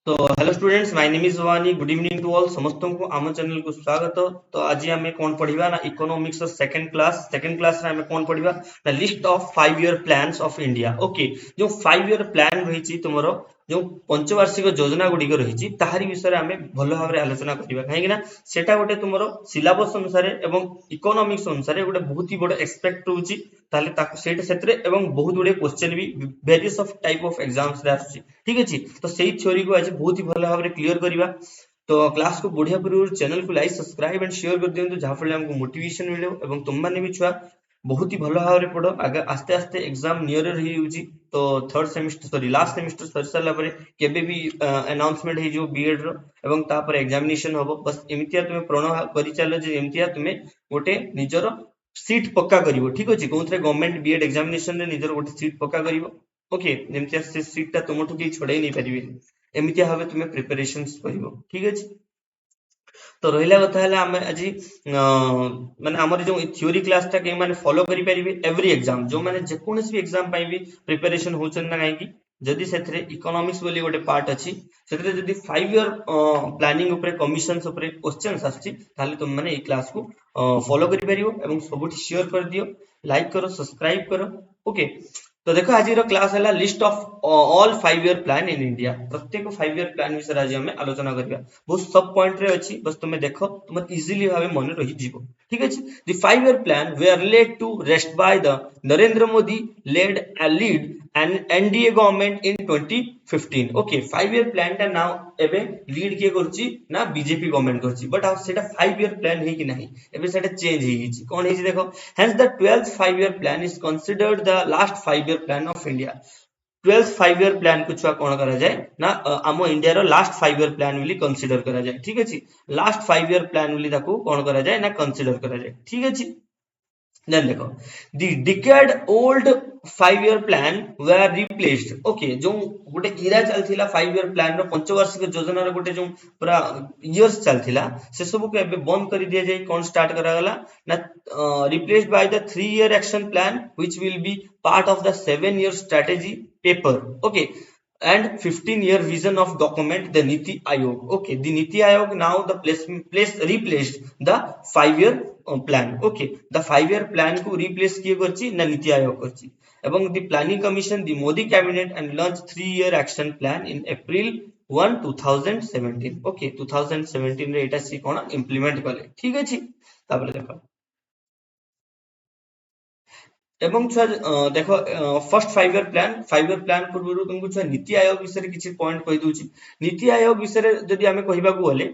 तो hello students, my name is Vani. Good evening to all. समस्त को आम चैनल को स्वागत। तो आज आम कौन पढ़ा ना इकोनॉमिक्स सेकंड क्लास रे आम कौन पढ़ा ना list of 5 year plans of India. Okay, जो 5 ईयर प्लान रही तुम जो पंचवार्षिक योजना गुड़िक रही ताहारी विषय आम भल भाव में आलोचना करवा कहीं सेटा गोटे तुम सिलेबस अनुसार एवं इकोनॉमिक्स अनुसार गोटे बहुत ही बड़ एक्सपेक्ट रोचे बहुत गुड़े क्वेश्चन भी various of type of exams रे आसुची। ठीक अच्छे, तो सही थ्योरी को आज बहुत ही भल भाव में क्लीयर करवा। तो क्लास को बढ़िया पूर्व चैनल को लाइक सब्सक्राइब एंड शेयर कर दिंतु जहाँफल हमको मोटिवेशन मिले और तुम मैंने भी छुआ बहुत ही भल भाव में पढ़। आगे आस्ते आस्ते एग्जाम नियर रही तो third semester sorry last semester सरी सारा केबे भी अनाउंसमेंट हो बीएड रो तापर एग्जामिनेशन हम बस एमतिया तुम प्रण कर चल एमतिया तुम गोटे निजर सीट पक्का करिवो। ठीक अच्छे, कौन गवर्नमेंट बीएड एग्जामिनेशन रे निजर गोटे सीट पक्का करिवो। ओके, जेमतिया से सीट टा तुमठु के छड़ाई नहीं पारिबे एमतिया भाबे तुमे प्रिपरेशंस करिवो। ठीक अच्छे, तो रहिला कथा है आम आज माने हमर जो थ्योरी क्लास टा के माने फॉलो करि परिबे एवरी एग्जाम जो माने जेकोनस भी एग्जाम पाई भी प्रिपरेशन होचन ना काहे की जदि सेथरे इकोनॉमिक्स बोली गोटे पार्ट अछि सेथरे जदि 5 ईयर प्लानिंग ऊपर कमिशंस ऊपर क्वेश्चंस आछि ताले तुम माने ए क्लास को फॉलो करि परिबो एवं सबुठी शेयर कर दियो, लाइक करो, सब्सक्राइब करो। ओके, तो देखो आज क्लास है list of all 5 year plan in India. प्रत्येक 5 ईयर प्लान विषय आज आम आलोचना करबा। बहुत सब पॉइंट रे अछि, बस तुम देखो तुम इजीली भावे मन रही जीवो। ठीक अछि, the 5 year plan were laid to rest by the Narendra Modi led N NDA government in 2015। Okay, 5 year plan टा नाउ एबे लीड किए करछि ना बीजेपी गवर्नमेंट करछि, बट आ सेटा 5 ईयर प्लान हे कि नहीं एबे सेटा चेंज हे छि। कोन हे छि देखो, hence the 12th 5 year plan is considered the last 5 year plan of India. 12th 5 year plan को छुआ कोन करा जाए ना आम इंडिया रो लास्ट 5 ईयर प्लान बोली कंसीडर करा जाए। ठीक अछि, लास्ट 5 ईयर प्लान बोली ताको कोन करा जाए ना कंसीडर करा जाए। ठीक अछि, देन देखो the decade old 5 year plan were replaced. Okay, जो गोटे इरा चलथिला 5 ईयर प्लान रो पंचवार्षिक योजना रो गोटे जो पूरा इयर्स चलथिला से सब को एबे बंद कर दिया जाए। कौन स्टार्ट करा गला ना replaced by the 3 year action plan which will be part of the 7 year strategy paper. Okay, and 15-year vision of document the Niti Aayog. Okay, the Niti Aayog now the replaced the 5 year plan. Okay, the 5 year plan को replace किए करछि ना नीति आयोग करछि एवं the planning commission the Modi cabinet and launched 3 year action plan in April 1 2017. Okay, 2017 रे एटा सी कोन implement कले। ठीक अछि, तापर देखो एवं छुआ देख फर्स्ट 5 ईयर प्लान पूर्व तुमको छुआ नीति आयोग विषय किसी पॉइंट कहि दूची। नीति आयोग विषय जदि आमे कहिबा को गले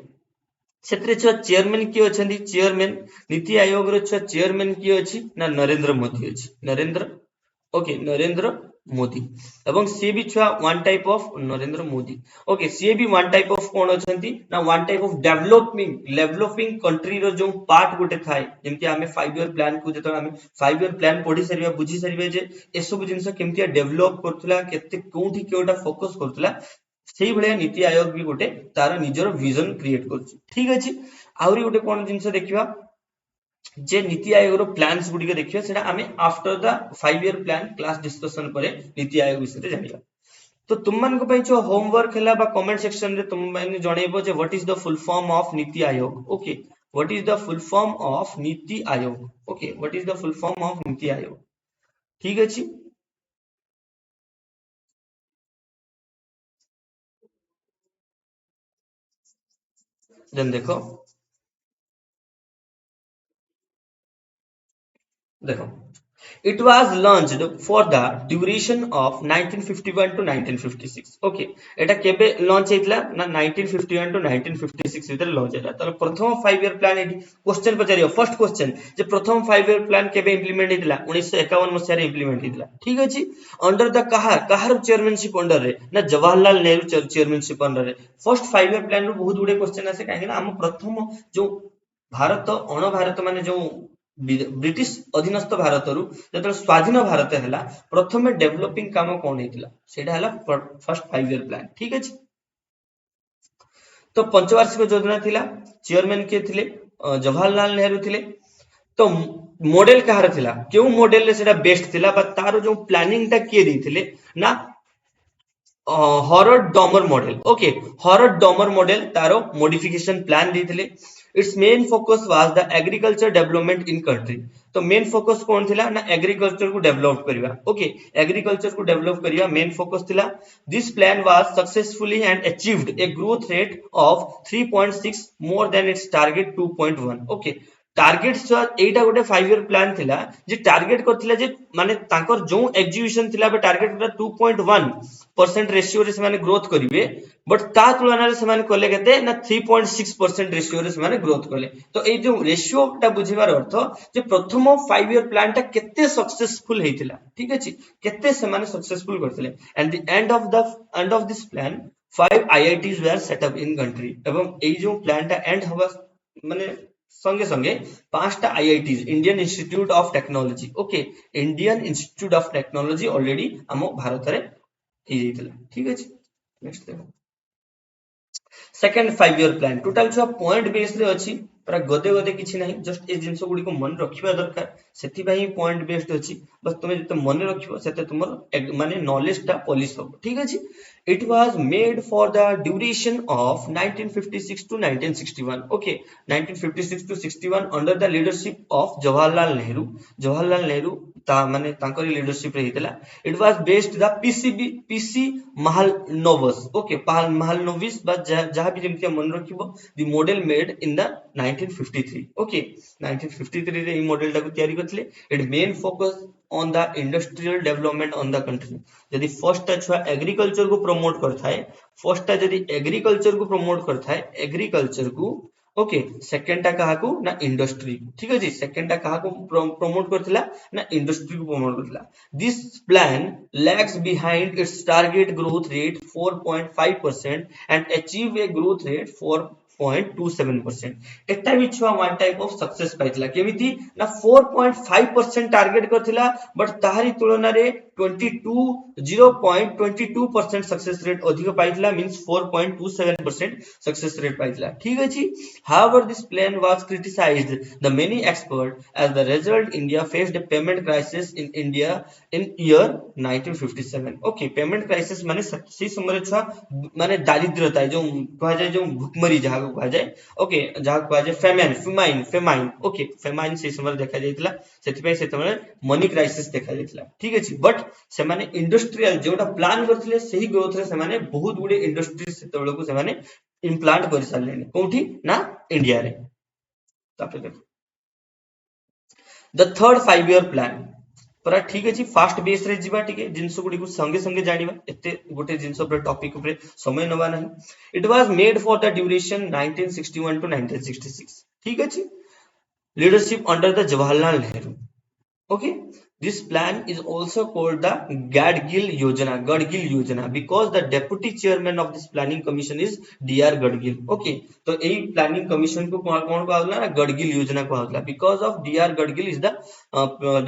सेतरे छुआ चेयरमैन किए अछंती, चेयरमैन नीति आयोग रो छुआ चेयरमैन किए अछि ना नरेंद्र मोदी अछि। नरेंद्र मोदी एवं सी भी छुआ one type of Narendra Modi. Okay, सी भी वन टाइप ऑफ कोन अछंती ना one type of developing country रो जो पार्ट गोटे थाए जेमति हमें 5 ईयर प्लान को जतो हमें 5 ईयर प्लान पढी सरिबा बुझी सरिबे जे ए सब जिंस केमतिया डेवलप करथुला केते कोठी केउटा फोकस करथुला सेही भलिया नीति आयोग भी गोटे तार निजर विजन क्रिएट करछि। ठीक अछि, आउरी गोटे कोन जिंस देखिबा जे नीति आयोग रो प्लान्स गुडी के देखियो सेटा हमें after the 5 year plan class discussion करे नीति आयोग विषय जानिबा। तो तुम मान को जो होमवर्क है कमेंट सेक्शन रे तुम मैंने जनइबो जे what is the full form of NITI Aayog. Okay, what is the full form of NITI Aayog. Okay, what is the full form of NITI Aayog. ठीक अछि, देन देखो देखो it was launched for the duration of 1951 to 1956. Okay, एटा केबे लॉन्च हेतला ना 1951 to 1956 भीतर launch हेतला। तो प्रथम 5 year plan एडी क्वेश्चन पचारियो फर्स्ट क्वेश्चन जे प्रथम 5 ईयर प्लान केबे इंप्लीमेंट हेतला 1951 मसिया रे इंप्लीमेंट हेतला। ठीक अछि, अंडर द कहार चेयरमैनशिप अंडर रे ना जवाहरलाल नेहरू चेयरमैनशिप अंडर रे। फर्स्ट 5 ईयर प्लान रो बहुत गुडे क्वेश्चन आसे काहे ना हम प्रथम जो भारत अण भारत माने जो ब्रिटिश अधीनस्थ भारत रु जत स्वाधीन भारत है प्रथम डेवलपिंग काम कौन होता है फर्स्ट 5 ईयर प्लान। ठीक अच्छे, तो पंचवार्षिक योजना थिला, चेयरमैन के थिले जवाहरलाल नेहरू थिले। तो मॉडल कहार थिला क्यों मॉडल रे सेटा बेस्ट थिला बा तारो जो प्लानिंग टा किए दी थिले ना Harrod Domar model okay Harrod Domar model तारो मॉडिफिकेशन प्लान देथिले its main focus was the agriculture development in country तो मेन फोकस कौन थिला ना एग्रीकल्चर को डेवलप करिवा ओके एग्रीकल्चर को डेवलप करिवा मेन फोकस थिला this plan was successfully and achieved a growth rate of 3.6 more than its target 2.1 okay target एटा गोटे 5 ईयर प्लान थिला जे टार्गेट करथिला जे माने तांकर जो एग्जीक्यूशन थिला बे टार्गेट 2.1% रेशियो रे से माने ग्रोथ करिवे बट ता तुलना रे से माने कोले केते ना 3.6% रेशियो रे से माने ग्रोथ कोले तो ए जो रेशियो टा बुझिबार अर्थ जे प्रथम 5 ईयर प्लान टा केते सक्सेसफुल हेतिला ठीक अछि केते से माने सक्सेसफुल करथिले and the end of this plan 5 IITs were set up in country एवं ए जो प्लान टा एंड हवा माने संगे संगे पांचटा IITs Indian Institute of Technology okay Indian Institute of Technology already हम भारत रे हे जैतला ठीक अछि नेक्स्ट देखो सेकंड 5 ईयर प्लान टोटल जो पॉइंट बेस रे अछि पूरा गदे गदे किछि नाही जस्ट ए जिंस गुडी को मन रखिबा दरकार सेति भाई पॉइंट बेस्ड अछि बस तुमे जते मन रखिबो सेते तुमर माने नॉलेज टा पॉलिश हो ठीक अछि it was made for the duration of 1956 to 1961 okay 1956 to 61 under the leadership of jawaharlal nehru ता माने तांकर लीडरशिप रे हितला it was based the PC Mahalanobis okay Mahalanobis बा जहां भी जेमति मन रखिबो the model made in the 1953 okay 1953 रे ई मॉडल टाको तयारी करथिले it main focus on the industrial development on the country यदि फर्स्ट टा छुआ एग्रीकल्चर को प्रमोट करता है फर्स्ट टा यदि एग्रीकल्चर को प्रमोट करता है एग्रीकल्चर को ओके सेकंड टा कहा को ना इंडस्ट्री ठीक है जी सेकंड टा कहा को प्रमोट करथिला ना इंडस्ट्री को प्रमोट करथिला this plan lags behind its target growth rate 4.5% and achieve a growth rate 4.27% एटा भी छुआ वन टाइप ऑफ सक्सेस पाइतला केमिति ना 4.5% टारगेट करथिला बट ताहारी तुलना रे 0.22% सक्सेस रेट अधिक पाइतला मींस 4.27% सक्सेस रेट पाइतला ठीक अछि however this plan was criticized the many experts as the result India faced a payment crisis in India in year 1957 okay payment crisis माने सी समय छुआ माने दारिद्रता जो कहा जाय जो भुखमरी जहा को कहा जाय ओके जहा को कहा जाय फेमाइन ओके फेमाइन से समय देखा जायतिला सेति पे से समय मनी क्राइसिस देखा जायतिला ठीक अछि बट से माने इंडस्ट्रियल जोटा प्लान करथिले सही ग्रोथ रे से माने बहुत गुडे इंडस्ट्री से तळको से माने इम्प्लांट कर सारलेनी कोठी ना इंडिया रे तापर देखो द थर्ड 5 ईयर प्लान परा ठीक अछि फास्ट बेस रे जिबा ठीक है जिंस गुडी को संगे संगे जानिबा एते गोटे जिंस पर टॉपिक ऊपर समय नबा नहीं it was made for the duration 1961 to 1966 ठीक अछि leadership under the Jawaharlal Nehru. Okay, this plan is also called the Gadgil Yojana because the deputy chairman of this planning commission is D.R. Gadgil. Okay, तो यही planning commission को कौन कहा होता है ना Gadgil योजना कहा होता है because of D.R. Gadgil is the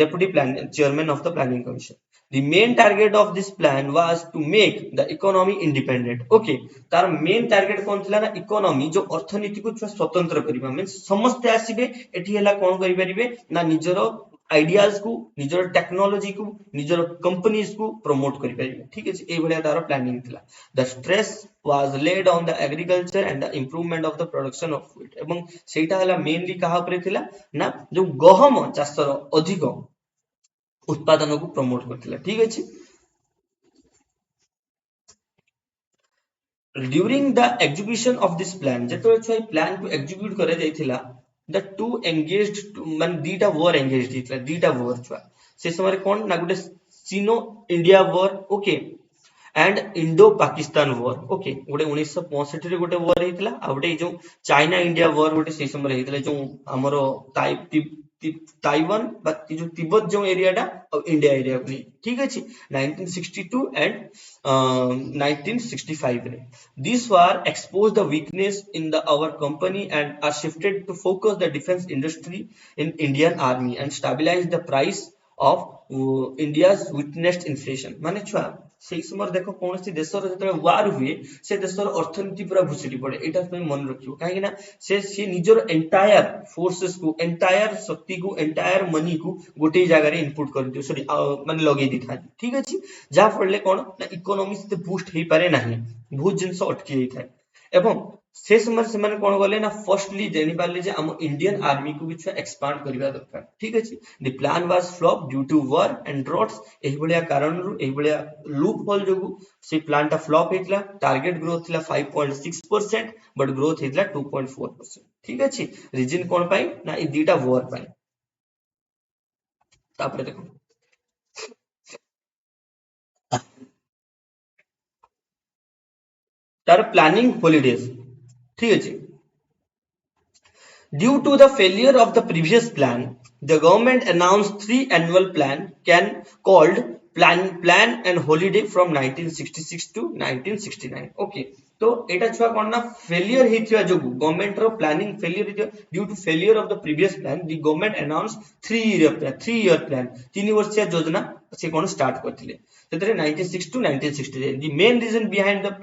deputy chairman of the planning commission. The main target of this plan was to make the economy independent. Okay, तार main target कौन थिला ना economy जो अर्थनीति को स्वतंत्र करिबा मींस समस्त आसीबे एठी हला कोन करि परिबे ना निजरो आइडियाज को निजर टेक्नोलॉजी को निजर कंपनीज को प्रमोट करि परिबे ठीक अछि ए भलिया तार प्लानिंग थिला the stress was laid on the agriculture and the improvement of the production of wheat एवं सेटा हला मेनली कहा ऊपर थिला ना जो गहम चाषर अधिक उत्पादन को प्रमोट करथिला ठीक अछि during the execution of this plan जेतो छै प्लान को एग्जीक्यूट करे जाइथिला द टू एंगेज्ड मान दीटा वॉर एंगेज्ड हितला दीटा वॉर छुआ से समय कोन ना गुटे Chino India war okay and Indo Pakistan war okay गुटे 1965 रे गुटे वॉर हितला आ गुटे जो चाइना इंडिया वॉर गुटे से समय हितला जो हमरो ताइवान बा जो तिब्बत जो एरिया टा इंडिया एरिया को ठीक अछि 1962 एंड 1965 रे these were exposed the weakness in the our company and are shifted to focus the defense industry in Indian army and stabilize the price of India's witnessed inflation माने छुआ से समय देखो कौन सी देशर जो वार हुए से देशर अर्थनीति पूरा भुसुड़ी पड़े एटा मन रखियो कहीं ना से निजर एंटायर फोर्सेस को एंटायर शक्ति को एंटायर मनी को गोटे जगह रे इनपुट कर दियो सॉरी माने लगे दी था ठीक अछि जा फड़ले कोन ना इकोनॉमी से बूस्ट हे पारे नाही बहुत जिंस अटकी जाई था एवं से समय से माने कोन गले ना फर्स्टली जानि पाले जे हम इंडियन आर्मी को भी एक्सपांड करबा दरकार ठीक अछि the plan was flop due to war and droughts एही बलिया कारण रु एही बलिया लूप होल जोगु से प्लान ता फ्लॉप हेतला टारगेट ग्रोथ थिला 5.6% बट ग्रोथ हेतला 2.4% ठीक अछि रीजन कोन पाई ना ई दीटा वॉर पाई तापरे देखो तार प्लानिंग हॉलिडेज ठीक अछि due to the failure of the previous plan, the government announced three annual plan can called plan and holiday from 1966 to 1969. Okay. तो एटा छुआ कोन ना फेलियर हिथिया जोगु गवर्नमेंट रो प्लानिंग फेलियर हिथिया due to failure of the previous plan the government announce 3 year plan 3 वर्षीय योजना से कोन स्टार्ट करथिले सेतरे 96 to 1969 the main reason behind the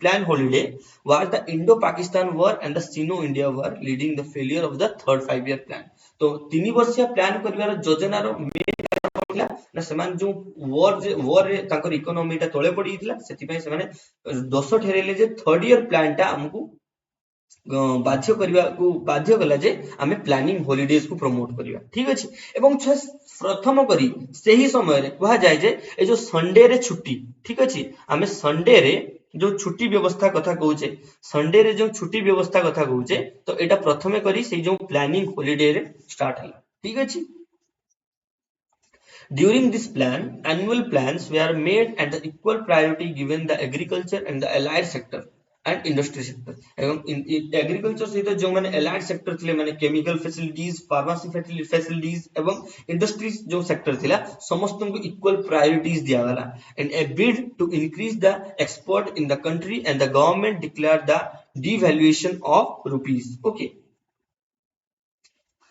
plan holiday was the Indo-Pakistan war and the Sino-India war leading the failure of the third 5 year plan तो 3 वर्षीय plan करिवार योजना रो ना सेमान जो war रे ताकर इकोनॉमी ता तळे पडिथिला सेति पय सेमाने दोष ठेरेले जे थर्ड ईयर प्लान टा हमकु बाध्य करिवा को बाध्य कला जे हमें प्लानिंग हॉलिडेज को प्रमोट करिवा ठीक अछि एवं प्रथम करी सेही समय रे कहा जाय जे ए जो संडे रे छुट्टी ठीक अछि हमें संडे रे जो छुट्टी व्यवस्था कथा कहूचे संडे रे जो छुट्टी व्यवस्था कथा कहूचे तो एटा प्रथमे करी से जो प्लानिंग हॉलिडे रे स्टार्ट हला ठीक अछि During this plan, annual plans were made and the equal priority given the agriculture and the allied sector and industry sector. एवं agriculture सहित जो माने allied sector थिले माने chemical facilities, pharmacy facilities एवं industry जो sector थिला समस्त को equal priorities दिया गला. And a bid to increase the export in the country and the government declared the devaluation of rupees. Okay.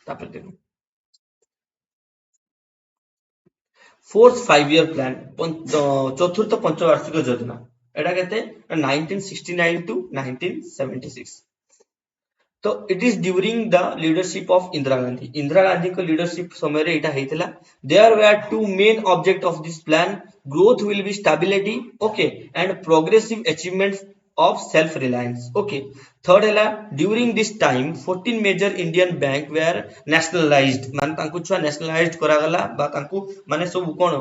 तापर देखो फोर्थ 5 year प्लान चतुर्थ पंचवार्षिक योजना एटा केते 1969 to 1976 तो it is during the leadership of Indira Gandhi को leadership समय रे एटा हेतिला there were two main object of this plan growth will be stability okay and progressive achievements of self reliance okay third hela during this time 14 major indian bank were nationalized मान तांकु छुआ nationalized करा गला बा तांकु माने सब कोन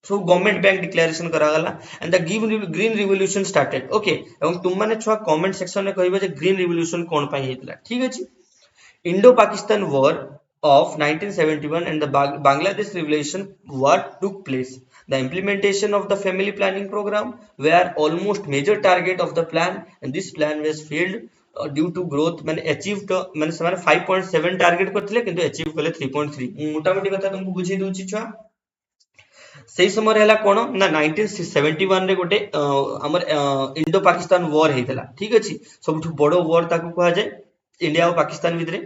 सब government bank declaration करा गला and the green revolution started okay एवं तुम माने छुआ कमेंट सेक्शन में कहबे जे ग्रीन रिवोल्यूशन कोन पई हेतला ठीक अछि Indo Pakistan war of 1971 and the Bangladesh Revolution war took place. The implementation of the family planning program were almost major target of the plan and this plan was failed due to growth मैंने achieved मैंने समाने 5.7 target करथिले किंतु achieve कले 3.3 मोटा मोटी कथा तुमको बुझी दोछि छुआ सेही समय हला कोन ना 1971 रे गोटे हमर इंडो पाकिस्तान वॉर हेतला ठीक अछि सबठु बडो वॉर ताको कहा जाय इंडिया और पाकिस्तान भितरे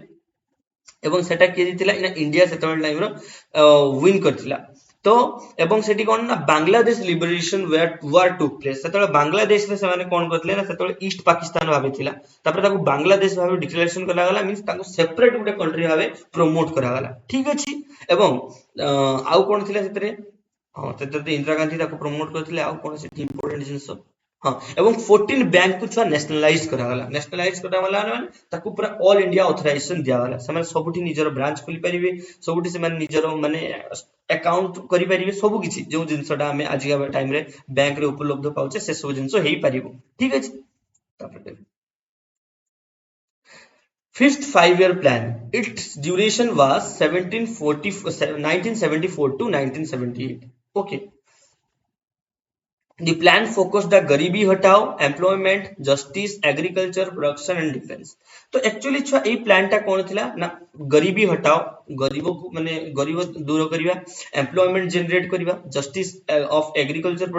एवं सेटा के दिथिला इन इंडिया सेटल टाइम रो विन करथिला तो एवं सेठी कोन ना Bangladesh liberation war took place सेतले बांग्लादेश रे सेमाने कोन करथले ना सेतले ईस्ट पाकिस्तान भाबे थिला तापर ताको बांग्लादेश भाबे डिक्लेरेशन करा गला मींस ताको सेपरेट गुटे कंट्री भाबे प्रमोट करा गला ठीक अछि एवं आउ कोन थिला सेतरे हां तेते इंदिरा गांधी ताको प्रमोट करथिले आउ कोन से इंपोर्टेंट जिंस हाँ एवं 14 बैंक को छुआ नेशनलाइज करा गला माने ताको पूरा ऑल इंडिया ऑथराइजेशन दिया गला समान सबुठी निजर ब्रांच खोली परिबे सबुठी से माने निजर माने अकाउंट करि परिबे सब किछि जो जिंसटा हमें आज के टाइम रे बैंक रे उपलब्ध पाउचे से सब जिंस हेई परिबो ठीक अछि तापर Fifth 5 year plan. Its duration was 1974 to 1978. Okay. The plan focused the गरीबी हटाओ employment justice agriculture production and defence तो एक्चुअली छुआ ए प्लान टा कोन थिला ना गरीबी हटाओ गरीबो को माने गरीब दूर करिवा एम्प्लॉयमेंट जनरेट करिवा जस्टिस ऑफ एग्रीकल्चर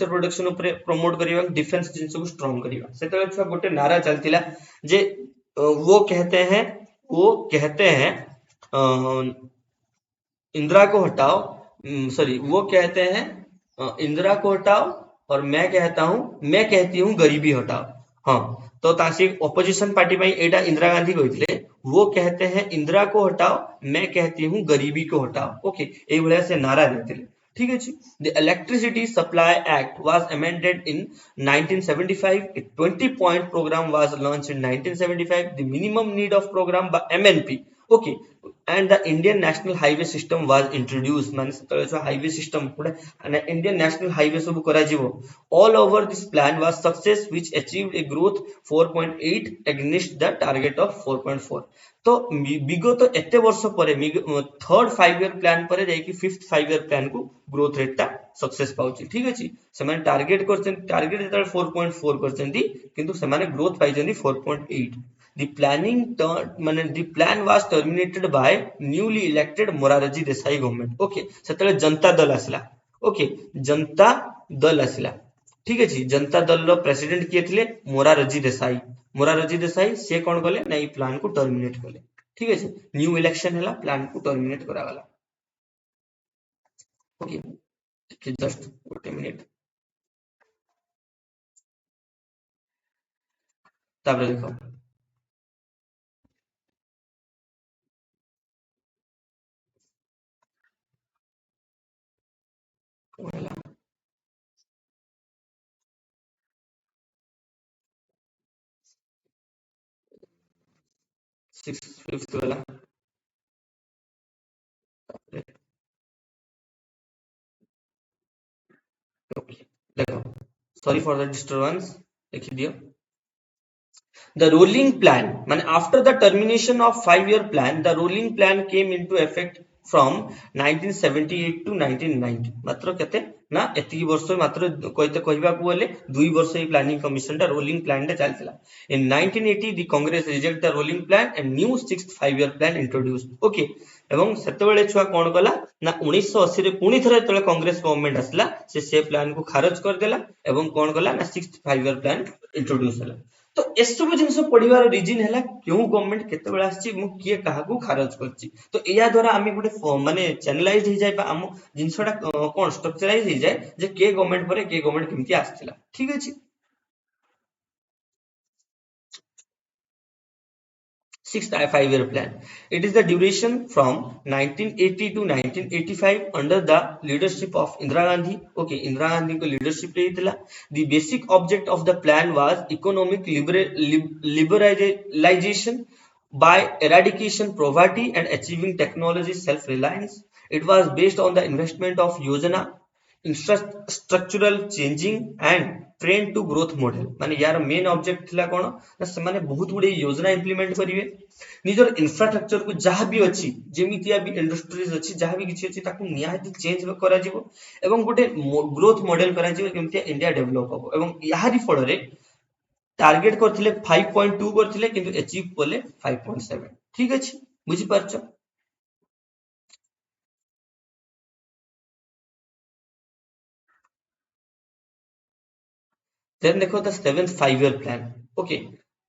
प्रोडक्शन ऊपर प्रमोट करिवा डिफेंस जिंस को स्ट्रांग करिवा सेतले छुआ गोटे नारा चलतिला जे वो कहते हैं इंदिरा को हटाओ सॉरी वो कहते हैं इंदिरा को हटाओ और मैं कहती हूँ गरीबी हटाओ। हाँ, तो तासी ऑपोजिशन पार्टी में एटा इंदिरा गांधी कहते वो कहते हैं इंदिरा को हटाओ, मैं कहती हूँ गरीबी को हटाओ। ओके, ये भलिया से नारा देते। ठीक है जी। The electricity supply act was amended in 1975. A 20-point program was launched in 1975. The minimum need of program by MNP. Okay, and the Indian National Highway System was introduced. माने सेतले जो हाईवे सिस्टम पूरा Indian national highway सब करा जीवो। All over this plan was success which achieved a growth 4.8 against the target of 4.4. तो विगत एते वर्ष पर थर्ड 5 ईयर प्लान पर जाई फिफ्थ 5 ईयर प्लान को ग्रोथ रेट टा सक्सेस पाउची। ठीक अछि, से माने टारगेट करछन, टारगेट जेता 4.4 करछन्ती किंतु से माने ग्रोथ पाइछन्ती 4.8। The planning माने the plan was terminated by newly elected Morarji Desai government. Okay, सेतले Janata Dal आसिला। Okay, Janata Dal आसिला। ठीक अछि, जनता दल रो प्रेसिडेंट किए थिले मोरारजी देसाई। मोरारजी देसाई से कोन कले ना ई प्लान को टर्मिनेट कले। ठीक अछि, न्यू इलेक्शन हैला, प्लान को टर्मिनेट करा वाला। ओके, जस्ट 1 मिनट तापर देखो। होला 6 5th वाला। ओके, देखो, सॉरी फॉर द डिस्टरबेंस, लिख दियो। The rolling plan, after the termination of 5 year plan, the rolling plan came into effect from 1978 to 1990. मात्र केते ना एति वर्ष मात्र कहते कहबा को बोले 2 वर्ष ए प्लानिंग कमीशन टा रोलिंग प्लान टा चलथिला। In 1980 the Congress rejected the rolling plan and new sixth 5 year plan introduced. Okay, एवं सेतेबेले छुआ कोन कला ना 1980 रे पुनी थरे तळे कांग्रेस गवर्नमेंट आसला से प्लान को खारज कर देला एवं कोन कला ना सिक्स्थ 5 year प्लान इंट्रोड्यूस हला। तो एसबु जिनस पढ़िबार रीजन हैला क्यों गवर्नमेंट केते बेला आछि मु किए काहा को खारज करछि। तो एया द्वारा आमी गुटे माने चैनलाइज हो जाय बा हम जिनसटा कोन स्ट्रक्चराइज हो जाय जे के गवर्नमेंट परे के गवर्नमेंट केमति आछिला। ठीक अछि, sixth 5 year plan. It is the duration from 1980 to 1985 under the leadership of Indira Gandhi. Okay, Indira Gandhi को leadership रही। The basic object of the plan was economic liberalization by eradication poverty and achieving technology self-reliance. It was based on the investment of Yojana, infrastructural changing and trend to growth model. माने यार main object थिला कोन ना से माने बहुत गुडे योजना implement करिवे, निजर इंफ्रास्ट्रक्चर को जहां भी अछि जेमितिया भी इंडस्ट्रीज अछि जहां भी किछि अछि ताकू नियाति चेंज करा जिवो एवं गुटे ग्रोथ मॉडल करा जिवो केमितिया इंडिया डेवलप हो एवं याहारी फल रे टारगेट करथिले 5.2 करथिले किंतु अचीव करले 5.7। ठीक अछि, बुझि पारछ। Then देखो the seventh 5 year plan. Okay,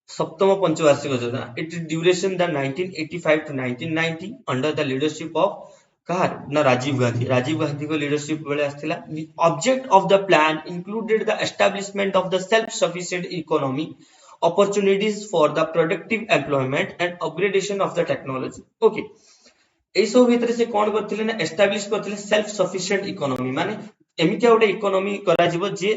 सप्तम पंचवार्षिक योजना। Its duration the 1985 to 1990 under the leadership of कहार ना राजीव गांधी। राजीव गांधी को लीडरशिप बेले आस्थिला। The object of the plan included the establishment of the self-sufficient economy, opportunities for the productive employment and upgradation of the technology. Okay, এই सब ভিতরে से कोन करथिले ना establish करथिले सेल्फ सफिशिएंट इकोनॉमी। माने एमितिया गोटे इकोनॉमी करा जिवो जे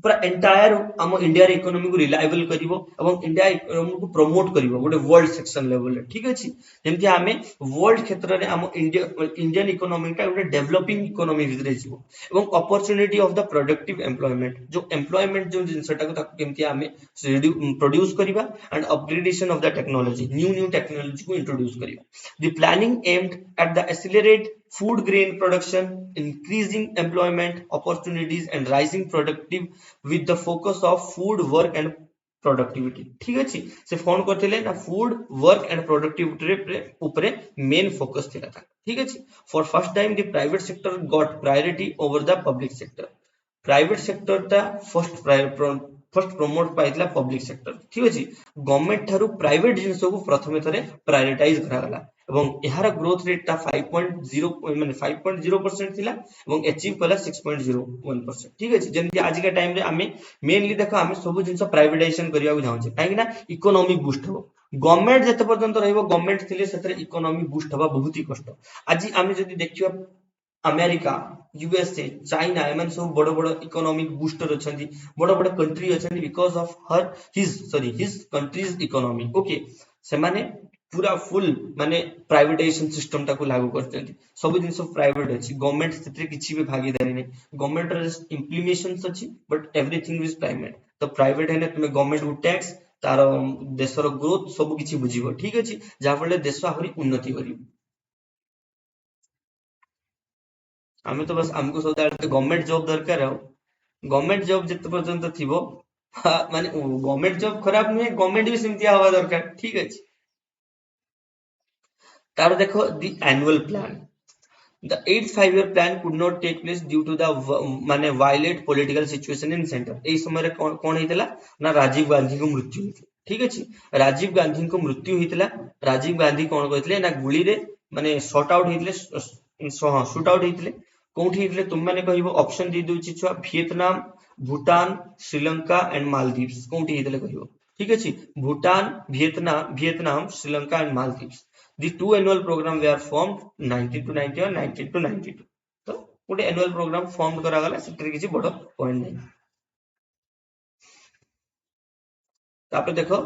पूरा एंटायर हम इंडिया रे इकोनॉमी को रिलायबल करिवो एवं इंडिया इकोनॉमी को प्रमोट करिवो गोटे वर्ल्ड सेक्शन लेवल रे। ठीक अछि, जेमति हमें वर्ल्ड क्षेत्र रे हम इंडियन इकोनॉमी का गोटे डेवलपिंग इकोनॉमी भितरे जिवो एवं opportunity of the productive employment जो एम्प्लॉयमेंट जो जिनसटा को ताकू केमति हमें प्रोड्यूस करिवा and upgradation of the technology new technology को इंट्रोड्यूस करिवा। The planning aimed at the accelerate food grain production, increasing employment opportunities and rising productive with the focus of food work and productivity। ठीक अछि, से phone करथिले ना food work and productivity ऊपरे main focus थिला था। ठीक अछि, for first time the private sector got priority over the public sector. Private sector ता फर्स्ट फर्स्ट प्रमोट पाइतला पब्लिक सेक्टर ठीक अछि गवर्नमेंट थारु प्राइवेट जिंस को प्रथमे थरे प्रायोरिटाइज करा गला एवं एहार ग्रोथ रेट ता 5.0 माने 5.0% थिला एवं अचीव कला 6.01% ठीक अछि जेंति आज के टाइम रे आमे मेनली देखो आमे सब जिंस प्राइवेटाइजेशन करिया को जाउछे काहे ना इकोनॉमिक बूस्ट हो गवर्नमेंट जते पर्यंत रहइबो गवर्नमेंट थिले सेतरे इकोनॉमी बूस्ट हवा बहुत ही कष्ट आज आमे जदि देखियो अमेरिका यूएसए चाइना एमन सब बड़ बड़ इकोनॉमिक बूस्टर अछंती बड़ बड़ कंट्री अछंती because of his country's economy okay से माने पूरा फुल माने प्राइवेटाइजेशन सिस्टम टाको लागू करछंती सब जिंस प्राइवेट अछि गवर्नमेंट सेतरे किछि भी भागीदारी नै गवर्नमेंट रे इंप्लीमेशंस अछि बट एवरीथिंग इज प्राइवेट तो प्राइवेट हेने तुमे गवर्नमेंट को टैक्स तार देशर ग्रोथ सब किछि बुझिबो ठीक अछि जा फले देश आहुरी उन्नति करिवो आमे तो बस हमको सब गवर्नमेंट जॉब दरकार है गवर्नमेंट जॉब जिते पर्यंत थिबो माने गवर्नमेंट जॉब खराब नुहे गवर्नमेंट भी सेमती हवा दरकार ठीक अछि तार देखो the annual plan the eighth five-year plan could not take place due to the माने violent political situation in center एई समय रे कोन हेतिला ना राजीव गांधी को मृत्यु हेतिला ठीक अछि राजीव गांधी को मृत्यु हेतिला राजीव गांधी कोन कहथिले ना गुली रे माने शॉट आउट हेतिले शूट आउट हेतिले कोठी हेतिले तुम माने कहइबो ऑप्शन दे दोछि छुआ वियतनाम भूटान श्रीलंका एंड मालदीव्स कोठी हेतिले कहइबो ठीक अछि Bhutan Vietnam Sri Lanka and Maldives the two annual program were formed 19 to 91 19 to 92 तो गोटे annual program formed करा गला सेटरे किछि बड़ पॉइंट नै तापर देखो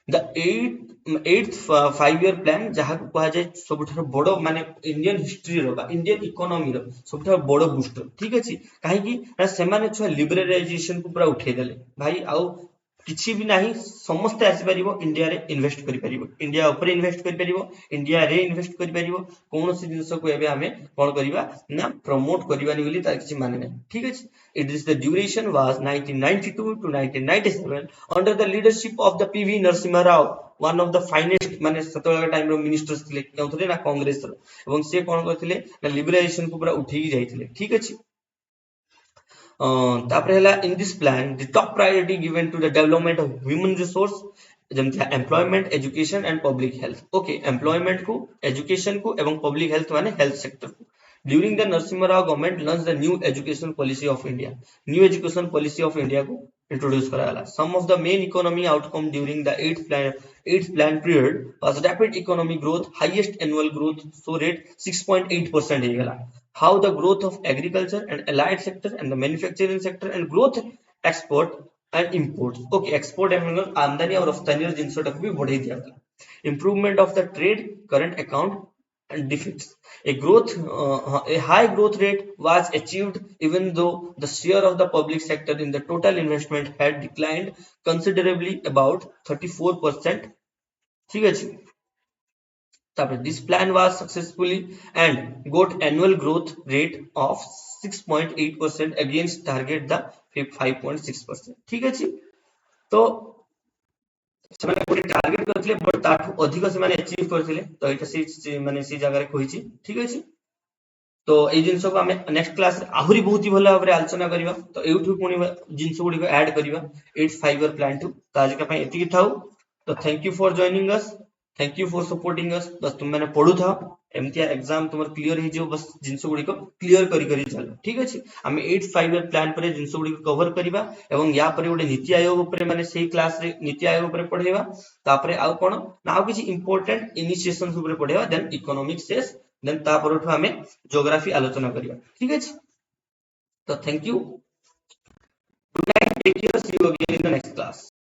द एट्थ 5-year प्लान जहा को कहा जाय सबठार बड़ माने इंडियन हिस्ट्री रो बा इंडियन इकोनॉमी रो सबठार बड़ बूस्टर ठीक अछि काहे कि से माने छुआ लिबरलाइजेशन को पूरा उठे देले भाई आउ किछि भी नाही समस्त आसी परिबो इंडिया रे इन्वेस्ट करि परिबो इंडिया ऊपर इन्वेस्ट करि परिबो इंडिया रे इन्वेस्ट करि परिबो कोनोसी जिंस को एबे हमें कोन करिबा ना प्रमोट करिबानी बोली तार किछि माने नै ठीक अछि it is the duration was 1992 to 1997 under the leadership of the PV Narasimha Rao one of the finest माने सतोला टाइम रो मिनिस्टर्स थिले केउथले ना कांग्रेस रो एवं से कोन करथिले ना लिबरलाइजेशन को पूरा उठेई जाइथिले ठीक अछि in this plan the top priority given to the development of human resource जेमति employment education and public health okay employment को एजुकेशन को एवं पब्लिक हेल्थ माने हेल्थ सेक्टर को during the Narasimha Rao government launch the new education policy of India new education policy of India को introduce कराला some of the main economy outcome during the eighth plan period was rapid economic growth highest annual growth so rate 6.8% हे गला how the growth of agriculture and allied sector and the manufacturing sector and growth export and imports okay export and आमदनी और रफ्तानी जिंस तक भी बढ़ाई दिया गला improvement of the trade current account and deficits a high growth rate was achieved even though the share of the public sector in the total investment had declined considerably about 34% ठीक है this plan was successfully and got annual growth rate of 6.8% against target the 5.6% ठीक है तो ସେମାନେ ଗୋଟେ target କରିଥିଲେ ବଟ ତାଠୁ ଅଧିକ ସେମାନେ achieve କରିଥିଲେ ତ ଏଇଟା ସେ ମାନେ ସେ ଜାଗାରେ କହିଛି ଠିକ ଅଛି तो एई जिंस को हमें नेक्स्ट क्लास आहुरी बहुत ही भलो भाबरे आलोचना करिवा तो एउठु पुनी जिंस गुडी को ऐड करिवा 8 5 ईयर प्लान टू तो आज का पई एतिकी थाउ तो thank you for joining us thank you for supporting us बस तुम माने पढु था एमतिया एग्जाम तुमर क्लियर हे जो बस जिंस गुडी को क्लियर करी करी चलो ठीक अछि हमें 8 5 ईयर प्लान पर जिंस गुडी को कवर करिवा एवं या पर गोटे नीति आयोग ऊपर माने सेही क्लास रे नीति आयोग ऊपर पढेवा तापरे आउ कोन ना आउ किछि इंपोर्टेंट इनिशिएशंस ऊपर पढेवा देन इकोनॉमिक सेस देन तापरठु हमें ज्योग्राफी आलोचना करिया ठीक अछि तो thank you good night take care see you again in the next class